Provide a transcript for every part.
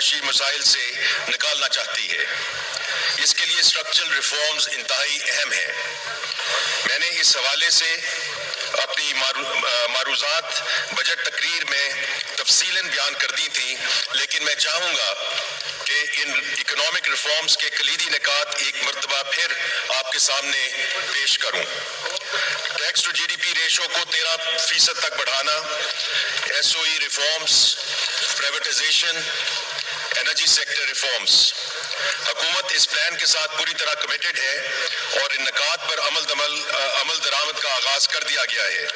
معاشی مسائل سے نکالنا چاہتی ہے۔ اس کے لیے اسٹرکچرل ریفارمز انتہائی اہم ہیں۔ میں نے اس حوالے سے اپنی معروضات بجٹ تقریر میں تفصیلاً بیان کر دی تھی، لیکن میں چاہوں گا کہ ان اکنامک ریفارمز کے کلیدی نکات ایک مرتبہ پھر آپ کے سامنے پیش کروں۔ Tax to G D P ratio کو 13% تک بڑھانا، S O E reforms, privatization, energy sector reforms. حکومت اس پلان کے ساتھ پوری طرح کمیٹڈ ہے اور ان نکات پر عمل درآمد کا آغاز کر دیا گیا ہے۔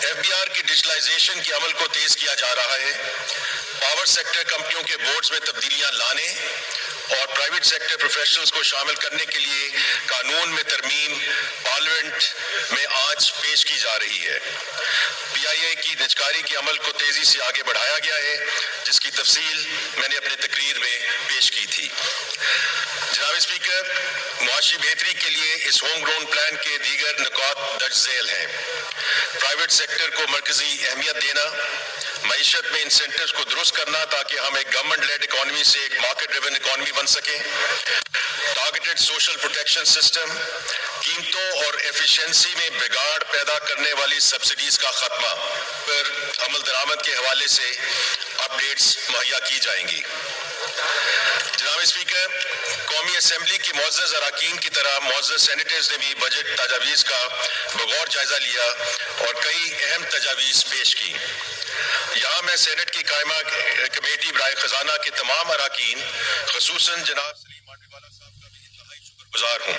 ایف بی آر کی ڈیجیٹلائزیشن کے عمل کو تیز کیا جا رہا ہے۔ پاور سیکٹر کمپنیوں کے بورڈز میں تبدیلیاں لانے اور پرائیویٹ سیکٹر پروفیشنلز کو شامل کرنے کے لیے قانون میں ترمیم پارلیمنٹ میں آج پیش کی جا رہی ہے۔ پی آئی اے کی نجکاری کے عمل کو تیزی سے آگے بڑھایا گیا ہے، جس کی تفصیل میں نے اپنے تقریر میں پیش کی تھی۔ جناب اسپیکر، معاشی بہتری کے لیے اس ہوم گرون پلان کے دیگر نکات درج ذیل ہیں۔ پرائیویٹ سیکٹر کو مرکزی اہمیت دینا، معیشت میں انسینٹیوز کو درست کرنا تاکہ ہم ایک گورنمنٹ لیڈ اکانومی سے ایک مارکیٹ ڈریون اکانومی بن سکیں، ٹارگیٹڈ سوشل پروٹیکشن سسٹم، قیمتوں اور ایفیشنسی میں بگاڑ پیدا کرنے والی سبسڈیز کا خاتمہ پر عمل درآمد کے حوالے سے اپڈیٹس مہیا کی جائیں گی۔ جناب اسپیکر، قومی اسمبلی کی معزز اراکین کی طرح معزز سینیٹرز نے بھی بجٹ تجاویز کا بغور جائزہ لیا اور کئی اہم تجاویز پیش کی۔ یہاں میں سینٹ کی قائمہ کمیٹی برائے خزانہ کے تمام اراکین، خصوصاً جناب سلیم مانڈیوالا صاحب کا بھی انتہائی شکر گزار ہوں۔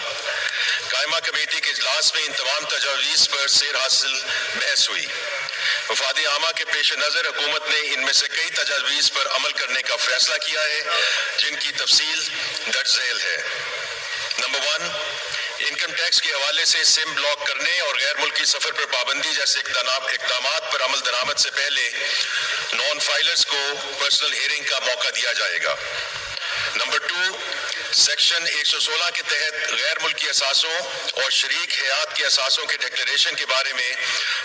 قائمہ کمیٹی کے اجلاس میں ان تمام تجاویز پر سیر حاصل بحث ہوئی۔ مفاد عامہ کے پیش نظر حکومت نے ان میں سے کئی تجاویز پر عمل کرنے کا فیصلہ کیا ہے، جن کی تفصیل درج ذیل ہے۔ نمبر 1، انکم ٹیکس کے حوالے سے سم بلاک کرنے اور غیر ملکی سفر پر پابندی جیسے اقدامات پر عمل درآمد سے پہلے نان فائلرز کو پرسنل ہیئرنگ کا موقع دیا جائے گا۔ نمبر 2، سیکشن 116 کے تحت غیر ملکی اثاثوں اور شریک حیات کے اثاثوں کے ڈکلیریشن کے بارے میں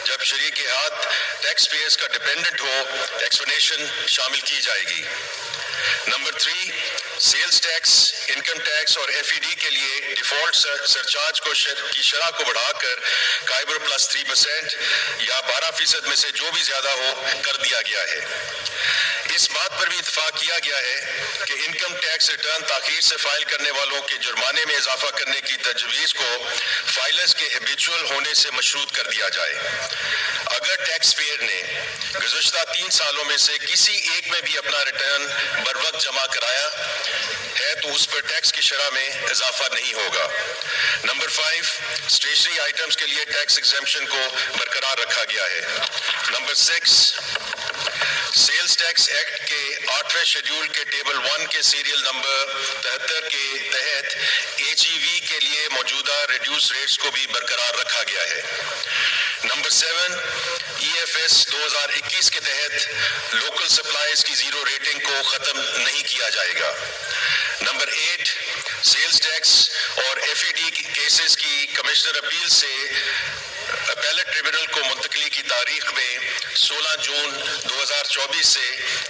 جب شریک حیات ٹیکس پیئرز کا ڈیپینڈنٹ ہو، ایکسپلینیشن شامل کی جائے گی۔ Number 3، sales tax, income tax اور ایف ای ڈی کے لیے ڈیفالٹ سرچارج کی شرح کو بڑھا کر قائبر پلس 3% یا 12% میں سے جو بھی زیادہ ہو کر دیا گیا ہے۔ اس بات پر بھی اتفاق کیا گیا ہے کہ انکم ٹیکس ریٹرن تاخیر سے فائل کرنے والوں کے جرمانے میں اضافہ کرنے کی تجویز کو فائلرز کے ہیبیچول ہونے سے مشروط کر دیا جائے۔ اگر ٹیکس پیئر نے گزشتہ 3 سالوں میں سے کسی ایک میں بھی اپنا ریٹرن بروقت جمع کرایا ہے تو اس پر ٹیکس کی شرح میں اضافہ نہیں ہوگا۔ نمبر 5، اسٹیشنری آئٹمز کے لیے ٹیکس ایگزمپشن کو برقرار رکھا گیا ہے۔ نمبر 6، سیلز ٹیکس ایکٹ کے 8ویں شیڈول کے ٹیبل 1 کے سیریل نمبر 73 کے تحت ایچ ای وی کے لیے موجودہ ریڈیوس ریٹس کو بھی برقرار رکھا گیا ہے۔ نمبر 7، ای ایف ایس 2021 کے تحت لوکل سپلائز کی زیرو ریٹنگ کو ختم نہیں کیا جائے گا۔ نمبر 8، سیلز ٹیکس اور ایف ای ڈی کیسز کی کمشنر اپیل سے اپیلٹ ٹریبونل کو منتقلی کی تاریخ میں 16 جون 2024 سے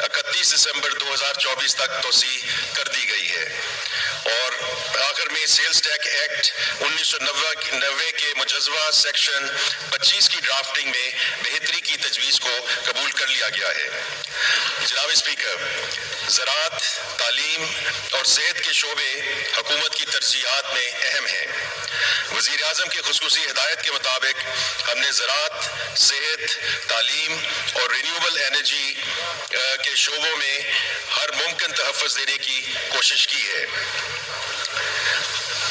31 دسمبر 2024 تک توسیع کر دی گئی ہے۔ اور آخر میں سیلز ٹیکس ایکٹ 1990 کے مجوزہ سیکشن 25 کی ڈرافٹنگ میں بہتری کی تجویز کو قبول کر لیا گیا ہے۔ جناب اسپیکر، زراعت، تعلیم اور صحت کے شعبے حکومت کی ترجیحات میں اہم ہیں۔ وزیر اعظم کی خصوصی ہدایت کے مطابق ہم نے زراعت، صحت، تعلیم اور رینیوبل انرجی کے شعبوں میں ہر ممکن تحفظ دینے کی کوشش کی ہے۔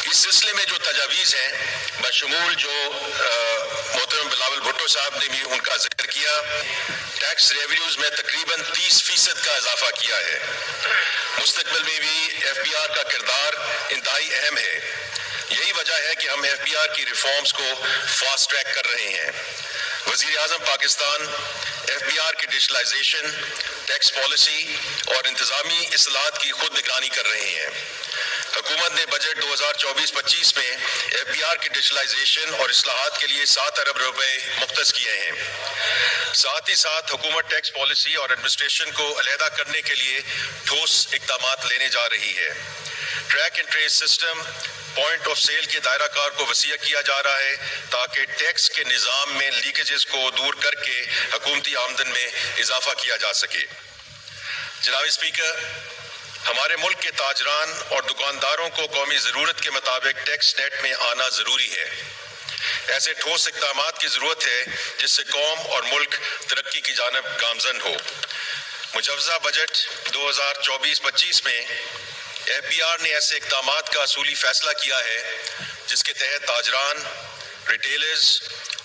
اس سلسلے میں جو تجاویز ہیں بشمول جو محترم بلاول بھٹو صاحب نے بھی ان کا ذکر کیا، ٹیکس ریونیوز میں تقریباً 30% کا اضافہ کیا ہے۔ مستقبل میں بھی ایف بی آر کا کردار انتہائی اہم ہے۔ یہی وجہ ہے کہ ہم ایف بی آر کی ریفارمز کو فاسٹ ٹریک کر رہے ہیں۔ وزیر اعظم پاکستان ایف بی آر کی ڈیجیٹلائزیشن، ٹیکس پالیسی اور انتظامی اصلاحات کی خود نگرانی کر رہے ہیں۔ حکومت نے بجٹ 2024-25 میں FBR کی ڈیجیٹلائزیشن اور اصلاحات کے لیے 7 ارب روپے مختص کیے ہیں۔ ساتھ ہی ساتھ حکومت ٹیکس پالیسی اور ایڈمنسٹریشن کو علیحدہ کرنے کے لیے ٹھوس اقدامات لینے جا رہی ہے۔ Track and trace system, point of sale کے دائرہ کار کو وسیع کیا جا رہا ہے تاکہ ٹیکس کے نظام میں لیکیجز کو دور کر کے حکومتی آمدن میں اضافہ کیا جا سکے۔ جناب اسپیکر، ہمارے ملک کے تاجران اور دکانداروں کو قومی ضرورت کے مطابق ٹیکس نیٹ میں آنا ضروری ہے۔ ایسے ٹھوس اقدامات کی ضرورت ہے جس سے قوم اور ملک ترقی کی جانب گامزن ہو۔ مجوزہ بجٹ 2024-25 میں FBR نے ایسے اقدامات کا اصولی فیصلہ کیا ہے جس کے تحت تاجران، ریٹیلرز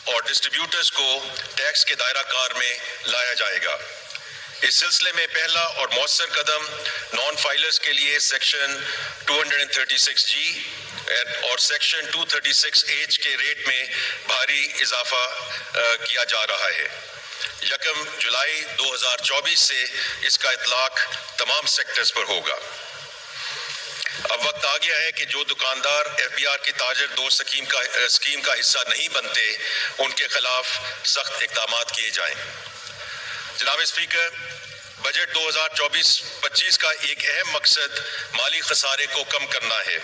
اور ڈسٹریبیوٹرز کو ٹیکس کے دائرہ کار میں لایا جائے گا۔ اس سلسلے میں پہلا اور مؤثر قدم نان فائلرز کے لیے سیکشن 236G اور سیکشن 236H کے ریٹ میں بھاری اضافہ کیا جا رہا ہے۔ 1 جولائی 2024 سے اس کا اطلاق تمام سیکٹرز پر ہوگا۔ اب وقت آ گیا ہے کہ جو دکاندار FBR کی تاجر دوست اسکیم کا حصہ نہیں بنتے ان کے خلاف سخت اقدامات کیے جائیں۔ جناب اسپیکر، بجٹ 2024-25 کا ایک اہم مقصد مالی خسارے کو کم کرنا ہے۔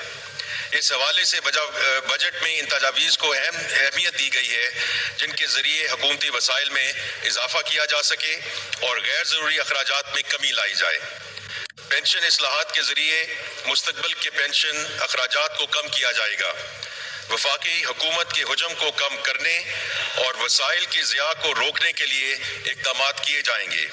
اس حوالے سے بجٹ میں ان تجاویز کو اہمیت دی گئی ہے جن کے ذریعے حکومتی وسائل میں اضافہ کیا جا سکے اور غیر ضروری اخراجات میں کمی لائی جائے۔ پینشن اصلاحات کے ذریعے مستقبل کے پینشن اخراجات کو کم کیا جائے گا۔ وفاقی حکومت کے حجم کو کم کرنے اور وسائل کی ضیاع کو روکنے کے لیے اقدامات کیے جائیں گے۔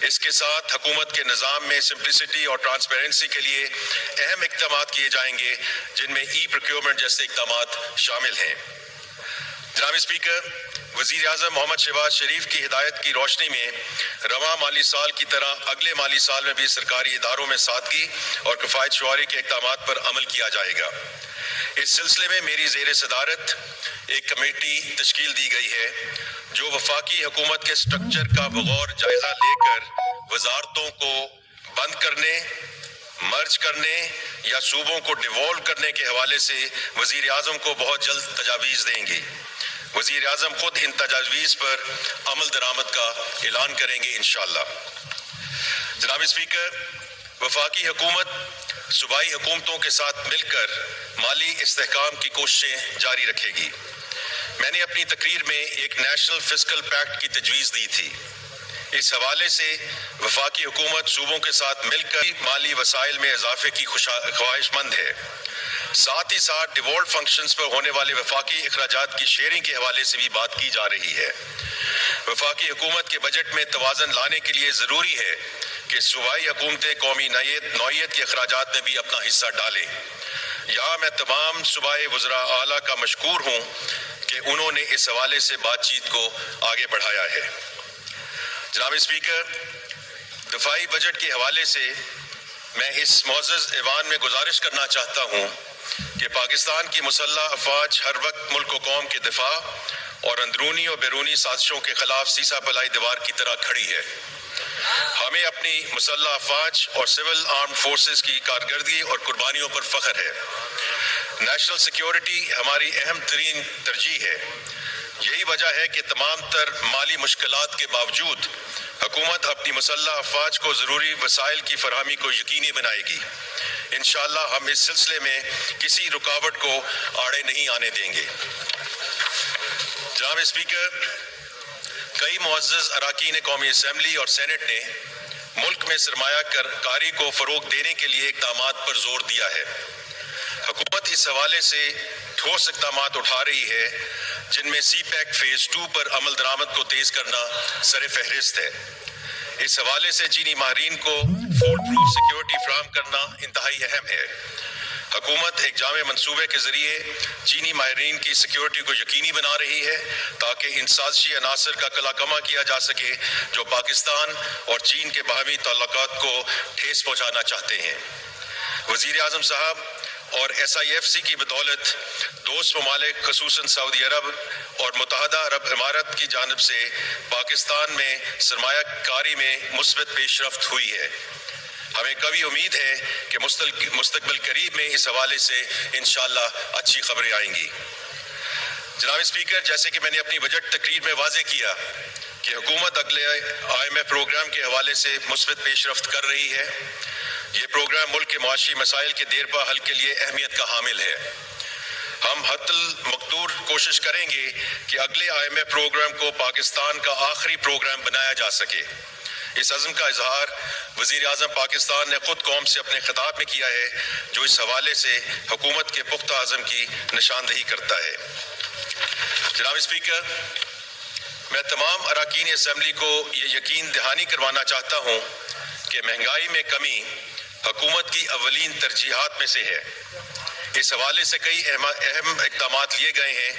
اس کے ساتھ حکومت کے نظام میں سمپلسٹی اور ٹرانسپیرنسی کے لیے اہم اقدامات کیے جائیں گے جن میں پروکیورمنٹ جیسے اقدامات شامل ہیں۔ جناب اسپیکر، وزیر اعظم محمد شہباز شریف کی ہدایت کی روشنی میں رواں مالی سال کی طرح اگلے مالی سال میں بھی سرکاری اداروں میں سادگی اور کفایت شعاری کے اقدامات پر عمل کیا جائے گا۔ اس سلسلے میں میری زیر صدارت ایک کمیٹی تشکیل دی گئی ہے جو وفاقی حکومت کے سٹرکچر کا بغور جائزہ لے کر وزارتوں کو بند کرنے، مرج کرنے یا صوبوں کو ڈیوالو کرنے کے حوالے سے وزیر اعظم کو بہت جلد تجاویز دیں گی۔ وزیر اعظم خود ان تجاویز پر عمل درآمد کا اعلان کریں گے انشاءاللہ۔ جناب اسپیکر، وفاقی حکومت صوبائی حکومتوں کے ساتھ مل کر مالی استحکام کی کوششیں جاری رکھے گی۔ میں نے اپنی تقریر میں ایک نیشنل فسکل پیکٹ کی تجویز دی تھی۔ اس حوالے سے وفاقی حکومت صوبوں کے ساتھ مل کر مالی وسائل میں اضافے کی خواہش مند ہے۔ ساتھ ہی ساتھ ڈیوالوڈ فنکشنز پر ہونے والے وفاقی اخراجات کی شیئرنگ کے حوالے سے بھی بات کی جا رہی ہے۔ وفاقی حکومت کے بجٹ میں توازن لانے کے لیے ضروری ہے کہ صوبائی حکومتیں قومی نوعیت کے اخراجات میں بھی اپنا حصہ ڈالیں۔ یہاں میں تمام صوبائی وزراء اعلیٰ کا مشکور ہوں کہ انہوں نے اس حوالے سے بات چیت کو آگے بڑھایا ہے۔ جناب اسپیکر، دفاعی بجٹ کے حوالے سے میں اس معزز ایوان میں گزارش کرنا چاہتا ہوں کہ پاکستان کی مسلح افواج ہر وقت ملک و قوم کے دفاع اور اندرونی اور بیرونی سازشوں کے خلاف سیسا پلائی دیوار کی طرح کھڑی ہے۔ ہمیں اپنی مسلح افواج اور سول آرمڈ فورسز کی کارکردگی اور قربانیوں پر فخر ہے۔ نیشنل سیکیورٹی ہماری اہم ترین ترجیح ہے۔ یہی وجہ ہے کہ تمام تر مالی مشکلات کے باوجود حکومت اپنی مسلح افواج کو ضروری وسائل کی فراہمی کو یقینی بنائے گی۔ انشاءاللہ ہم اس سلسلے میں کسی رکاوٹ کو آڑے نہیں آنے دیں گے۔ جناب اسپیکر، کئی معزز اراکین قومی اسمبلی اور سینٹ نے ملک میں سرمایہ کاری کو فروغ دینے کے لیے اقدامات پر زور دیا ہے۔ حکومت اس حوالے سے ٹھوس اقدامات اٹھا رہی ہے جن میں سی پیک فیز 2 پر عمل درآمد کو تیز کرنا سر فہرست ہے۔ اس حوالے سے چینی ماہرین کو فول پروف سیکیورٹی فراہم کرنا انتہائی اہم ہے۔ حکومت ایک جامع منصوبے کے ذریعے چینی ماہرین کی سیکیورٹی کو یقینی بنا رہی ہے تاکہ ان سازشی عناصر کا کلاکما کیا جا سکے جو پاکستان اور چین کے باہمی تعلقات کو ٹھیس پہنچانا چاہتے ہیں۔ وزیر اعظم صاحب اور SIFC کی بدولت دوست ممالک خصوصاً سعودی عرب اور متحدہ عرب امارات کی جانب سے پاکستان میں سرمایہ کاری میں مثبت پیش رفت ہوئی ہے۔ ہمیں کبھی امید ہے کہ مستقبل قریب میں اس حوالے سے انشاءاللہ اچھی خبریں آئیں گی۔ جناب اسپیکر، جیسے کہ میں نے اپنی بجٹ تقریر میں واضح کیا کہ حکومت اگلے IMF پروگرام کے حوالے سے مثبت پیش رفت کر رہی ہے۔ یہ پروگرام ملک کے معاشی مسائل کے دیرپا حل کے لیے اہمیت کا حامل ہے۔ ہم حتی المقدور کوشش کریں گے کہ اگلے IMF پروگرام کو پاکستان کا آخری پروگرام بنایا جا سکے۔ اس عزم کا اظہار وزیر اعظم پاکستان نے خود قوم سے اپنے خطاب میں کیا ہے، جو اس حوالے سے حکومت کے پختہ عزم کی نشاندہی کرتا ہے۔ جناب اسپیکر، میں تمام اراکین اسمبلی کو یہ یقین دہانی کروانا چاہتا ہوں کہ مہنگائی میں کمی حکومت کی اولین ترجیحات میں سے ہے۔ اس حوالے سے کئی اہم اقدامات لیے گئے ہیں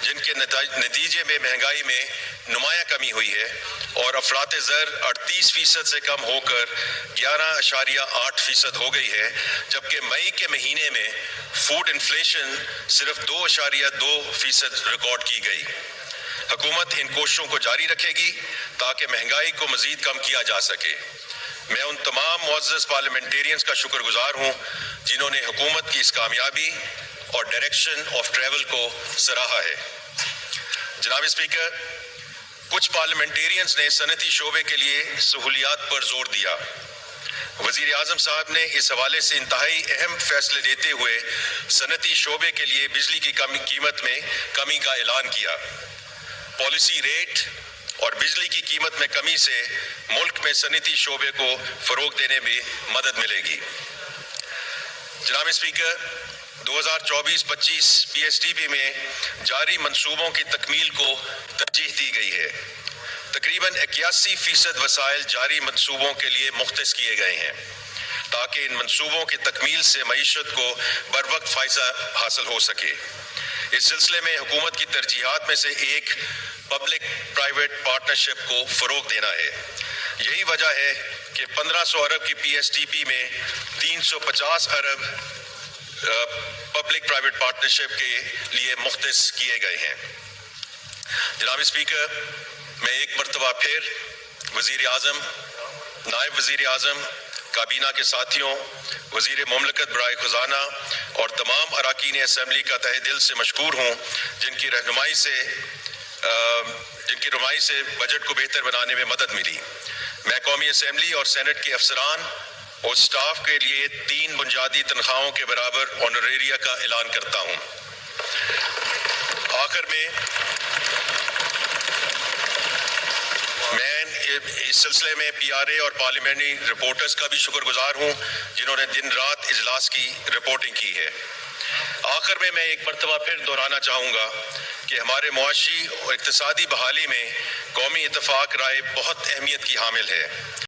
جن کے نتیجے میں مہنگائی میں نمایاں کمی ہوئی ہے اور افراط زر 38% سے کم ہو کر 11.8% ہو گئی ہے، جبکہ مئی کے مہینے میں فوڈ انفلیشن صرف 2.2% ریکارڈ کی گئی۔ حکومت ان کوششوں کو جاری رکھے گی تاکہ مہنگائی کو مزید کم کیا جا سکے۔ میں ان تمام معزز پارلیمنٹیرینز کا شکر گزار ہوں جنہوں نے حکومت کی اس کامیابی اور ڈائریکشن آف ٹریول کو سراہا ہے۔ جناب اسپیکر، کچھ پارلیمنٹیرینز نے صنعتی شعبے کے لیے سہولیات پر زور دیا۔ وزیر اعظم صاحب نے اس حوالے سے انتہائی اہم فیصلے دیتے ہوئے صنعتی شعبے کے لیے بجلی کی قیمت میں کمی کا اعلان کیا۔ پالیسی ریٹ اور بجلی کی قیمت میں کمی سے ملک میں صنعتی شعبے کو فروغ دینے میں مدد ملے گی۔ جناب اسپیکر، 2024-25 PSDP میں جاری منصوبوں کی تکمیل کو ترجیح دی گئی ہے۔ تقریباً 81% وسائل جاری منصوبوں کے لیے مختص کیے گئے ہیں تاکہ ان منصوبوں کی تکمیل سے معیشت کو بروقت فائدہ حاصل ہو سکے۔ اس سلسلے میں حکومت کی ترجیحات میں سے ایک پبلک پرائیویٹ پارٹنرشپ کو فروغ دینا ہے۔ یہی وجہ ہے کہ 1500 ارب کی PSDP میں 350 ارب پبلک پرائیویٹ پارٹنرشپ کے لیے مختص کیے گئے ہیں۔ جناب اسپیکر، میں ایک مرتبہ پھر وزیر اعظم، نائب وزیر اعظم، کابینہ کے ساتھیوں، وزیر مملکت برائے خزانہ اور تمام اراکین اسمبلی کا تہہ دل سے مشکور ہوں جن کی رہنمائی سے بجٹ کو بہتر بنانے میں مدد ملی۔ میں قومی اسمبلی اور سینٹ کے افسران اور سٹاف کے لیے 3 بنیادی تنخواہوں کے برابر آنریریا کا اعلان کرتا ہوں۔ آخر میں اس سلسلے میں PRA اور پارلیمنٹری رپورٹرز کا بھی شکر گزار ہوں جنہوں نے دن رات اجلاس کی رپورٹنگ کی ہے۔ آخر میں ایک مرتبہ پھر دہرانا چاہوں گا کہ ہمارے معاشی اور اقتصادی بحالی میں قومی اتفاق رائے بہت اہمیت کی حامل ہے۔